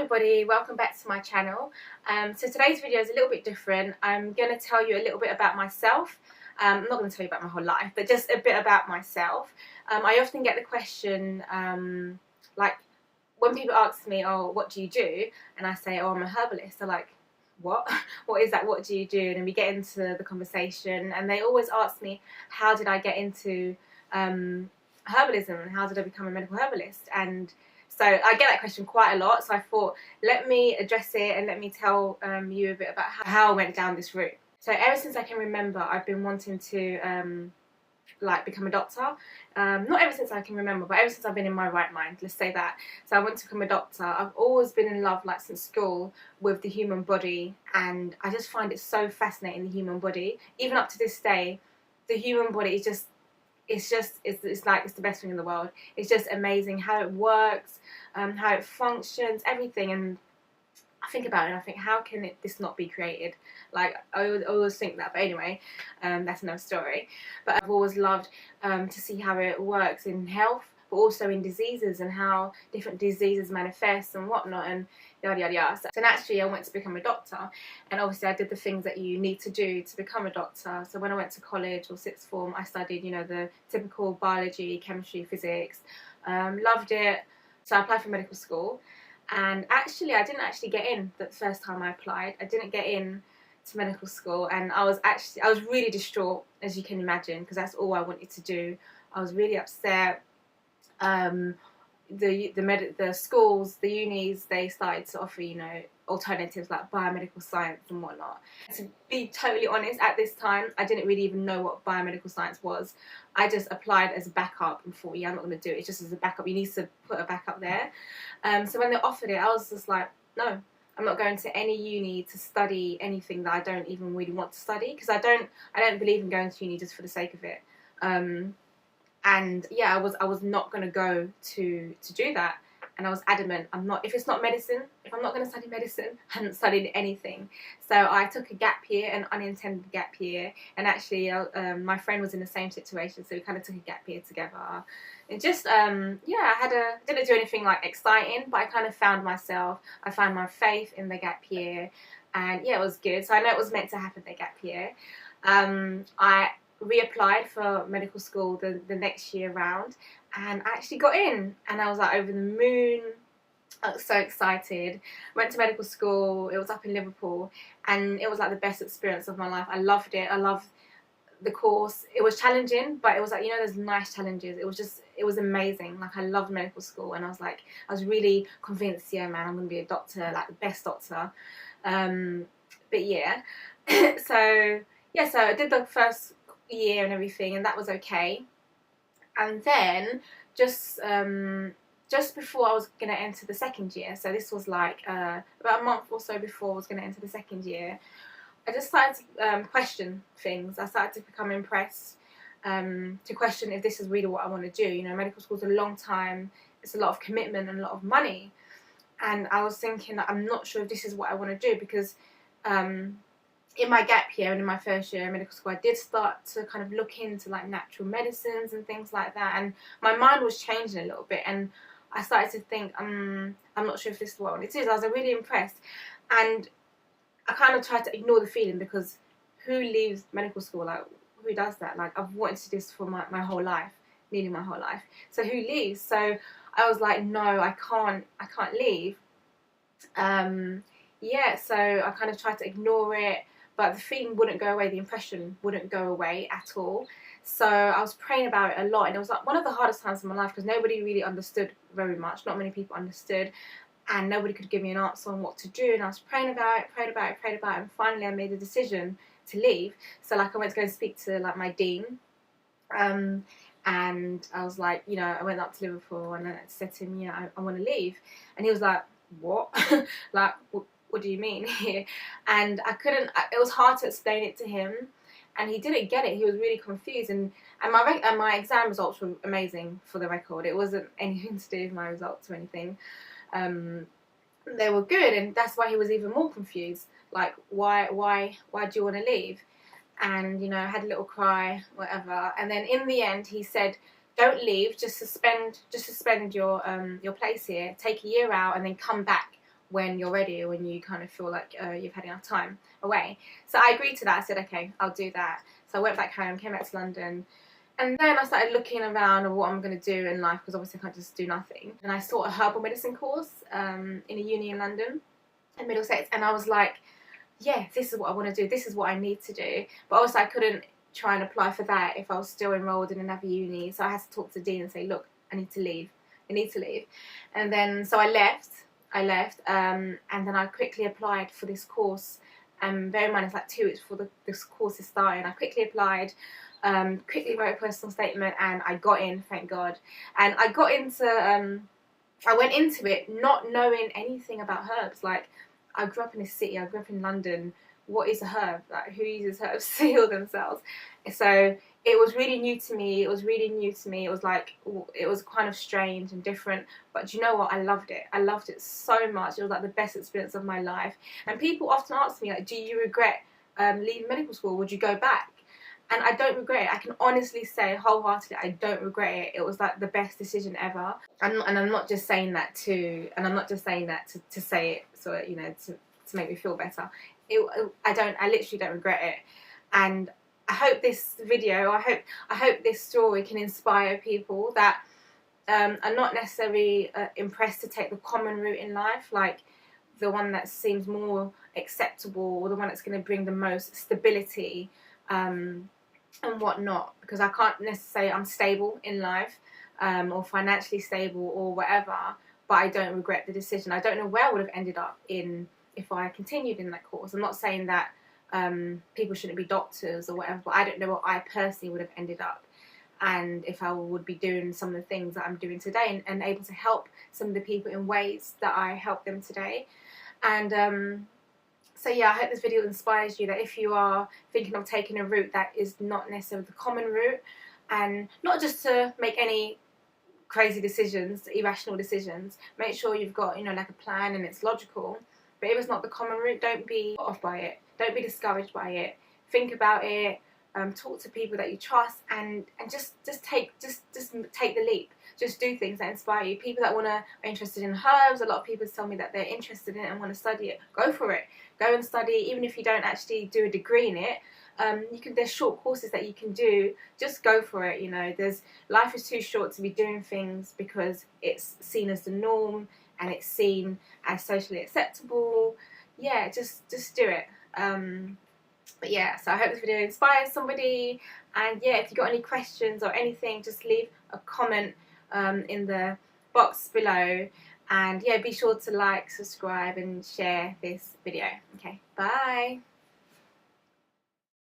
everybody, welcome back to my channel. So today's video is a little bit different. I'm going to tell you a little bit about myself. I'm not going to tell you about my whole life, but just a bit about myself. I often get the question, like when people ask me, oh, what do you do? And I say, oh, I'm a herbalist. They're like, what? What is that? What do you do? And then we get into the conversation, and they always ask me, how did I get into herbalism and how did I become a medical herbalist? And so I get that question quite a lot, so I thought, let me address it and let me tell you a bit about how I went down this route. So ever since I can remember, I've been wanting to become a doctor. Not ever since I can remember, but ever since I've been in my right mind, let's say that. So I want to become a doctor. I've always been in love, like since school, with the human body, and I just find it so fascinating, the human body. Even up to this day, the human body is just, it's like it's the best thing in the world. It's just amazing how it works, how it functions, everything. And I think about it and I think, how can this not be created? Like, I always think that. But anyway, that's another story. But I've always loved to see how it works in health, but also in diseases and how different diseases manifest and whatnot, and yada yada yada. So naturally I went to become a doctor, and obviously I did the things that you need to do to become a doctor. So when I went to college or sixth form, I studied, you know, the typical biology, chemistry, physics. Loved it. So I applied for medical school, and actually I didn't actually get in the first time I applied. I didn't get in to medical school, and I was really distraught, as you can imagine, because that's all I wanted to do. I was really upset. The schools, the unis, they started to offer, you know, alternatives like biomedical science and whatnot. To be totally honest, at this time, I didn't really even know what biomedical science was. I just applied as a backup and thought, yeah, I'm not going to do it. It's just as a backup. You need to put a backup there. So when they offered it, I was just like, no, I'm not going to any uni to study anything that I don't even really want to study, because I don't believe in going to uni just for the sake of it. And yeah, I was not going to go to do that, and I was adamant, if it's not medicine, if I'm not going to study medicine, I hadn't studied anything. So I took a gap year, an unintended gap year, and actually my friend was in the same situation, so we kind of took a gap year together. And just yeah, didn't do anything like exciting, but I kind of found myself. I found my faith in the gap year, and yeah, it was good. So I know it was meant to happen, the gap year. I reapplied for medical school the next year round, and I actually got in, and I was like over the moon. I was so excited. Went to medical school. It was up in Liverpool, and it was like the best experience of my life. I loved it. I loved the course. It was challenging, but it was like, you know, there's nice challenges. It was amazing. Like, I loved medical school, and I was really convinced, yeah, man, I'm gonna be a doctor, like the best doctor. But yeah, so yeah, so I did the first year and everything, and that was okay. And then just before I was going to enter the second year, so this was like about a month or so before I was going to enter the second year, I just started to question things. I started to become impressed, to question if this is really what I want to do. You know, medical school's a long time, it's a lot of commitment and a lot of money, and I was thinking that I'm not sure if this is what I want to do, because in my gap year and in my first year of medical school, I did start to kind of look into like natural medicines and things like that, and my mind was changing a little bit, and I started to think, I'm not sure if this is what it is. I was really impressed, and I kind of tried to ignore the feeling, because who leaves medical school? Like, who does that? Like, I've wanted to do this for my whole life, nearly my whole life. So who leaves? So I was like, no, I can't leave. Yeah, so I kind of tried to ignore it, but the feeling wouldn't go away, the impression wouldn't go away at all. So I was praying about it a lot, and it was like one of the hardest times in my life, because nobody really understood very much. Not many people understood, and nobody could give me an answer on what to do. And I was praying about it, and finally I made the decision to leave. So like, I went to go and speak to like my dean, and I was like, you know, I went up to Liverpool and I said to him, you know, I want to leave. And he was like, what? Like, what do you mean here? And it was hard to explain it to him, and he didn't get it. He was really confused, and my exam results were amazing, for the record. It wasn't anything to do with my results or anything. They were good, and that's why he was even more confused. Like, why do you want to leave? And, you know, I had a little cry, whatever. And then in the end, he said, don't leave, just suspend your place here, take a year out, and then come back when you're ready, or when you kind of feel like you've had enough time away. So I agreed to that. I said, okay, I'll do that. So I went back home, came back to London, and then I started looking around at what I'm going to do in life, because obviously I can't just do nothing. And I sought a herbal medicine course in a uni in London, in Middlesex, and I was like, yeah, this is what I want to do, this is what I need to do. But also I couldn't try and apply for that if I was still enrolled in another uni, so I had to talk to the dean and say, look, I need to leave. And then so I left, and then I quickly applied for this course. Bear in mind, it's like 2 weeks before this course is starting. I quickly applied, quickly wrote a personal statement, and I got in, thank God. And I got into, I went into it not knowing anything about herbs. Like, I grew up in a city, I grew up in London. What is a herb? Like, who uses herbs to heal themselves? So it was really new to me. It was like, it was kind of strange and different. But do you know what? I loved it. I loved it so much. It was like the best experience of my life. And people often ask me, like, do you regret leaving medical school? Would you go back? And I don't regret it. I can honestly say wholeheartedly, I don't regret it. It was like the best decision ever. And I'm not just saying that to say it, so, you know, to make me feel better. I literally don't regret it. And I hope this video, I hope this story can inspire people that are not necessarily impressed to take the common route in life, like the one that seems more acceptable, or the one that's going to bring the most stability and whatnot. Because I can't necessarily say I'm stable in life, or financially stable or whatever, but I don't regret the decision. I don't know where I would have ended up in if I continued in that course. I'm not saying that people shouldn't be doctors or whatever, but I don't know what I personally would have ended up, and if I would be doing some of the things that I'm doing today, and able to help some of the people in ways that I help them today. And so yeah, I hope this video inspires you, that if you are thinking of taking a route that is not necessarily the common route, and not just to make any crazy decisions, irrational decisions, make sure you've got, you know, like a plan and it's logical. But if it's not the common route, don't be put off by it. Don't be discouraged by it. Think about it. Talk to people that you trust, and just take the leap. Just do things that inspire you. People that are interested in herbs, a lot of people tell me that they're interested in it and want to study it. Go for it. Go and study, even if you don't actually do a degree in it. There's short courses that you can do. Just go for it. You know, life is too short to be doing things because it's seen as the norm and it's seen as socially acceptable. Yeah, just do it. But yeah, so I hope this video inspires somebody. And yeah, if you've got any questions or anything, just leave a comment in the box below. And yeah, be sure to like, subscribe and share this video. Okay, bye.